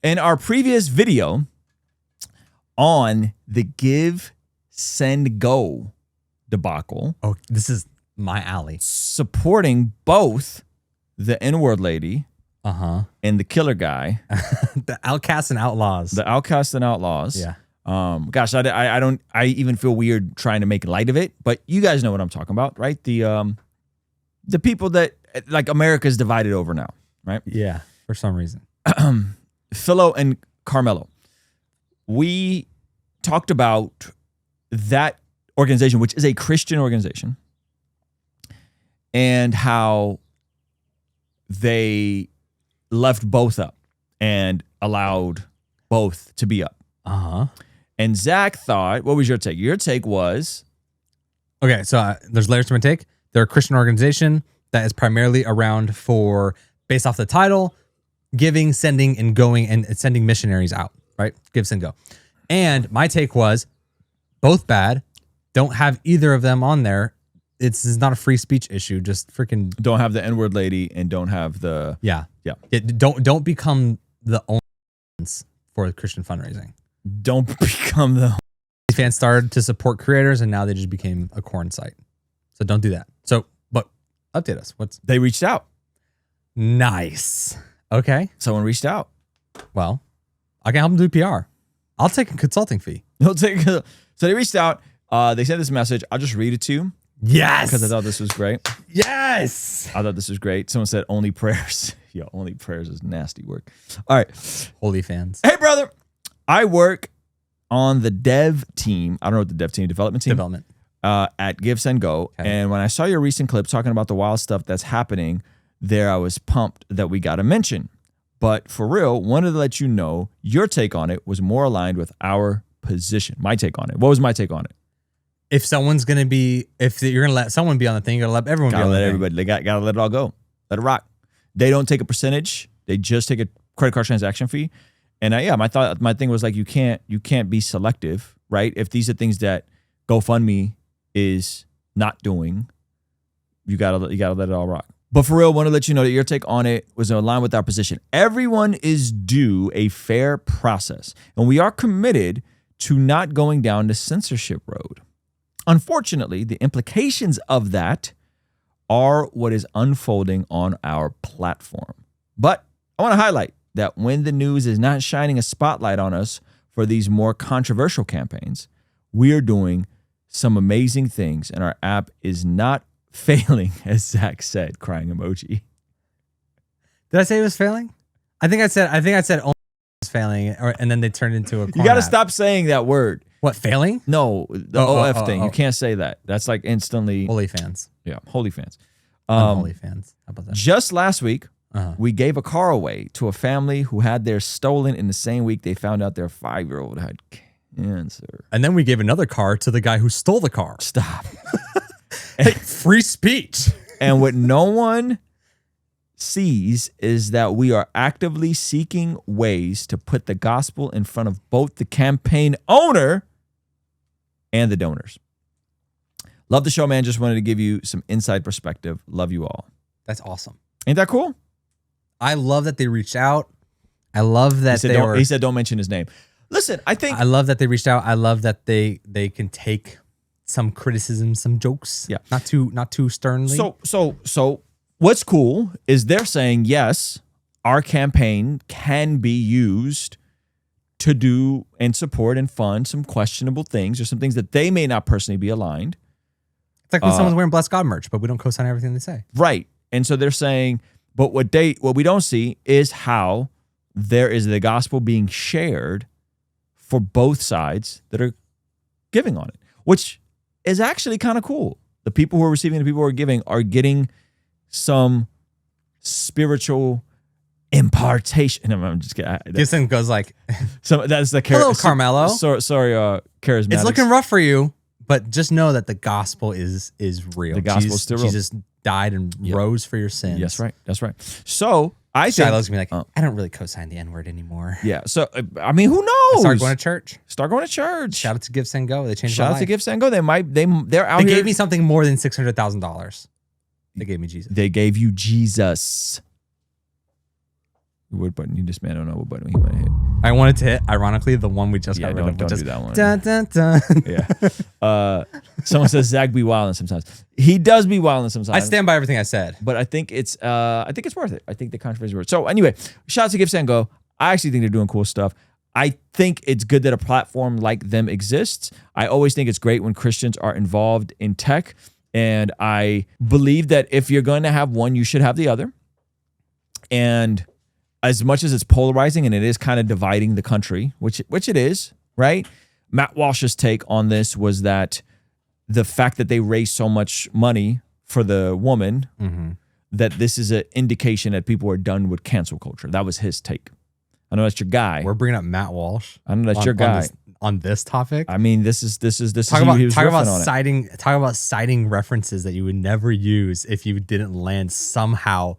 In our previous video on the GiveSendGo debacle. Oh, this is my alley. Supporting both the N-word lady and the killer guy. The outcasts and outlaws. The outcasts and outlaws. Yeah. Gosh, I even feel weird trying to make light of it, but you guys know what I'm talking about, right? The people that, like, America's divided over now, right? Yeah, for some reason. Philo and Carmelo. We talked about that organization, which is a Christian organization, and how they left both up and allowed both to be up. And Zach thought, what was your take? Your take was... Okay, so there's layers to my take. They're a Christian organization that is primarily around for, based off the title, giving, sending, and going, and sending missionaries out, right? Give, send, go. And my take was both bad. Don't have either of them on there. It's not a free speech issue. Just freaking don't have the N-word lady and don't have the don't become the only ones for Christian fundraising. Don't become the fans started to support creators and now they just became a corn site. So don't do that. So, but update us. They reached out. Nice. Okay. Someone reached out. Well, I can help them do PR. I'll take a consulting fee. So they reached out. They sent this message. I'll just read it to you. Yes. Because I thought this was great. Yes. I thought this was great. Someone said only prayers. Yo, only prayers is nasty work. All right. Holy fans. Hey, brother. I work on the dev team. I don't know what the dev team, development team. Development. At GiveSendGo. Okay. And when I saw your recent clip talking about the wild stuff that's happening there, I was pumped that we got a mention. But for real, wanted to let you know your take on it was more aligned with our position. My take on it. What was my take on it? If someone's going to be, if you're going to let someone be on the thing, you're going to let everyone be on the thing. Everybody. They gotta let it all go. Let it rock. They don't take a percentage. They just take a credit card transaction fee. And my thing was like, you can't be selective, right? If these are things that GoFundMe is not doing, you gotta let it all rock. But for real, want to let you know that your take on it was in line with our position. Everyone is due a fair process, and we are committed to not going down the censorship road. Unfortunately, the implications of that are what is unfolding on our platform. But I want to highlight that when the news is not shining a spotlight on us for these more controversial campaigns, we are doing some amazing things, and our app is not failing, as Zach said, crying emoji. Did I say it was failing? I think I said only was failing, and then they turned into a corn. You got to stop saying that word. What, failing? No, the OF thing. You can't say that. That's like instantly. Holy fans. Yeah, holy fans. Unholy fans. How about that? Just last week, we gave a car away to a family who had theirs stolen in the same week they found out their 5-year-old had cancer. And then we gave another car to the guy who stole the car. Stop. Hey, free speech. And what no one sees is that we are actively seeking ways to put the gospel in front of both the campaign owner and the donors. Love the show, man. Just wanted to give you some inside perspective. Love you all. That's awesome. Ain't that cool? I love that they reached out. I love that he said don't mention his name. Listen, I love that they reached out. I love that they can take some criticism, some jokes. Yeah. Not too sternly. So what's cool is they're saying, yes, our campaign can be used to do and support and fund some questionable things or some things that they may not personally be aligned. It's like when someone's wearing Bless God merch, but we don't co-sign everything they say. Right. And so they're saying, but what we don't see is how there is the gospel being shared for both sides that are giving on it, which is actually kind of cool. The people who are receiving, the people who are giving are getting some spiritual impartation. I'm just kidding. Gibson goes like, that's the hello, Carmelo. Sorry, charismatic. It's looking rough for you, but just know that the gospel is real. The gospel is still real. Jesus died and rose for your sins. That's right. That's right. So I think Shiloh's gonna be like, I don't really co-sign the N-word anymore. Yeah. So I mean, who knows? Start going to church. Shout out to GiveSendGo. They changed my life. Shout out to GiveSendGo. They're out here. They gave me something more than $600,000. They gave me Jesus. They gave you Jesus. What button? You just man don't know what button he might hit. I wanted to hit, ironically, the one we just got rid of. Don't just do that one. Dun, dun, dun. Yeah. Someone says Zach be wilding sometimes. He does be wilding sometimes. I stand by everything I said. But I think it's worth it. I think the controversy is worth it. So anyway, shout out to GiveSendGo. I actually think they're doing cool stuff. I think it's good that a platform like them exists. I always think it's great when Christians are involved in tech. And I believe that if you're going to have one, you should have the other. And as much as it's polarizing and it is kind of dividing the country, which it is, right? Matt Walsh's take on this was that the fact that they raised so much money for the woman, that this is an indication that people are done with cancel culture. That was his take. I know that's your guy. We're bringing up Matt Walsh. I know that's your guy on this topic. I mean, this is talk about citing references that you would never use if you didn't land somehow.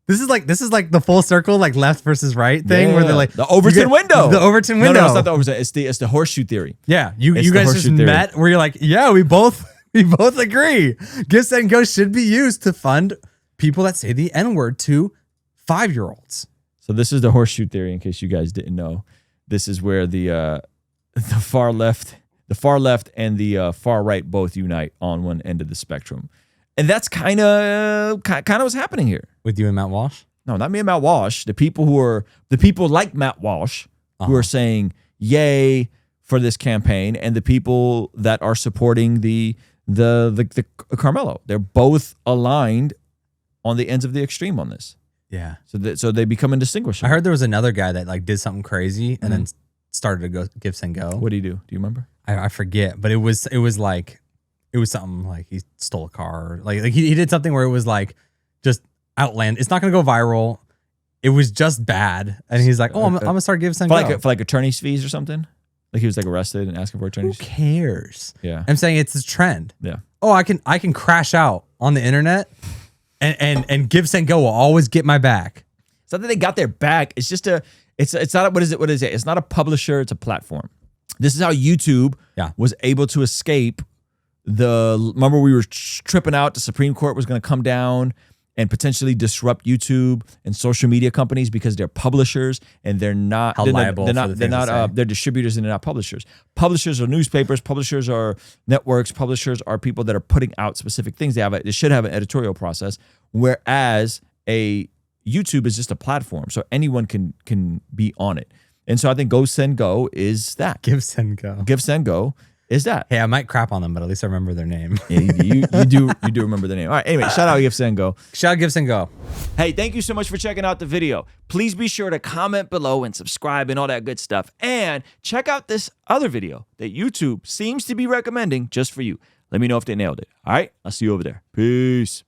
This is like the full circle, like left versus right thing, where they're like the Overton window. The Overton window. No, it's not the Overton. It's the horseshoe theory. Yeah, you guys just met where you're like, yeah, we both agree. GiveSendGo should be used to fund people that say the N-word to 5-year-olds. So this is the horseshoe theory. In case you guys didn't know, this is where the far left and the far right both unite on one end of the spectrum, and that's kind of what's happening here with you and Matt Walsh. No, not me and Matt Walsh. The people like Matt Walsh who are saying yay for this campaign, and the people that are supporting the Carmelo. They're both aligned on the ends of the extreme on this. Yeah. So they become indistinguishable. I heard there was another guy that like did something crazy and then started to go GiveSendGo. What did he do? Do you remember? I forget, but it was something like he stole a car. Like he did something where it was like just outland. It's not going to go viral. It was just bad. And he's like, I'm going to start GiveSendGo. For like attorney's fees or something? Like he was like arrested and asking for attorney's fees? Who cares? Yeah. I'm saying it's a trend. Yeah. Oh, I can crash out on the internet and GiveSendGo will always get my back. It's not that they got their back. It's just it's not what is it? It's not a publisher, it's a platform. This is how YouTube was able to escape remember we were tripping out the Supreme Court was going to come down and potentially disrupt YouTube and social media companies because they're publishers and they're not they're distributors and they're not publishers. Publishers are newspapers, publishers are networks, publishers are people that are putting out specific things. They should have an editorial process, whereas a YouTube is just a platform, so anyone can be on it. And so I think GiveSendGo is that. GiveSendGo is that. Hey, I might crap on them, but at least I remember their name. Yeah, you do remember their name. All right, anyway, shout out GiveSendGo. Shout out GiveSendGo. Hey, thank you so much for checking out the video. Please be sure to comment below and subscribe and all that good stuff. And check out this other video that YouTube seems to be recommending just for you. Let me know if they nailed it. All right, I'll see you over there. Peace.